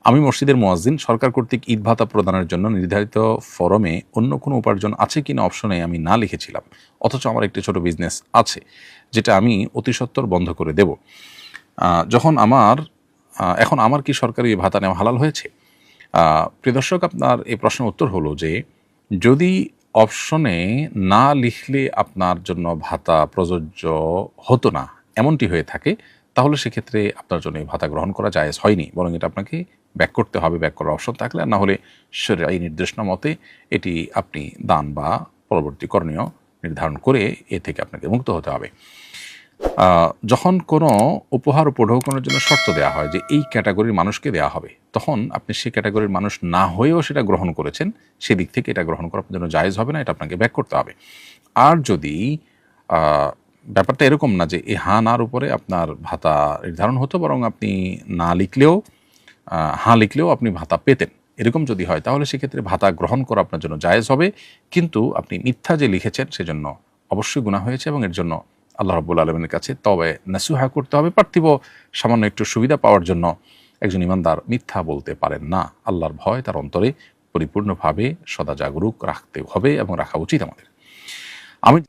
আমি মসজিদের মুয়াজ্জিন। সরকার কর্তৃক ঈদ ভাতা প্রদানের জন্য নির্ধারিত ফরমে অন্য কোনো উপার্জন আছে কিনা অপশনে আমি না লিখেছিলাম, অথচ আমার একটি ছোট বিজনেস আছে যেটা আমি অতি সত্বর বন্ধ করে দেব। এখন আমার কি সরকারি ভাতা নেওয়া হালাল হয়েছে? প্রিয় দর্শক, আপনার এই প্রশ্নের উত্তর হলো যে যদি অপশনে না লিখলে আপনার জন্য ভাতা প্রযোজ্য হতো না এমনটি হয়ে থাকে, তাহলে সেক্ষেত্রে আপনার জন্য এই ভাতা গ্রহণ করা জায়েজ হয়নি, বরং এটা আপনাকে ব্যাক করতে হবে, ব্যাক করার অপশন থাকলে। আর না হলে শরীয়ী নির্দেশনা মতে এটি আপনি দান বা পরবর্তী করণীয় নির্ধারণ করে এ থেকে আপনাকে মুক্ত হতে হবে। যখন কোনো উপহার উপঢৌকনের জন্য শর্ত দেওয়া হয় যে এই ক্যাটাগরির মানুষকে দেওয়া হবে, তখন আপনি সেই ক্যাটাগরির মানুষ না হয়েও সেটা গ্রহণ করেছেন, সেদিক থেকে এটা গ্রহণ করার জন্য জায়েজ হবে না, এটা আপনাকে ব্যাক করতে হবে। আর যদি ব্যাপারটা এরকম না যে এই হ্যাঁ নার উপরে আপনার ভাতা নির্ধারণ হতো, বরং আপনি না লিখলেও হ্যাঁ লিখলেও আপনি ভাতা পেতেন, এরকম যদি হয়, তাহলে সেক্ষেত্রে ভাতা গ্রহণ করা আপনার জন্য জায়েজ হবে। কিন্তু আপনি মিথ্যা যে লিখেছেন সেজন্য অবশ্যই গুনাহ হয়েছে, এবং এর জন্য আল্লাহ রাব্বুল আলামিনের কাছে তবে নাসুহা করতে হবে। পার্থিব সামান্য একটু সুবিধা পাওয়ার জন্য একজন ইমানদার মিথ্যা বলতে পারেন না। আল্লাহর ভয় তার অন্তরে পরিপূর্ণভাবে সদা জাগরুক রাখতে হবে এবং রাখা উচিত আমাদের। আমি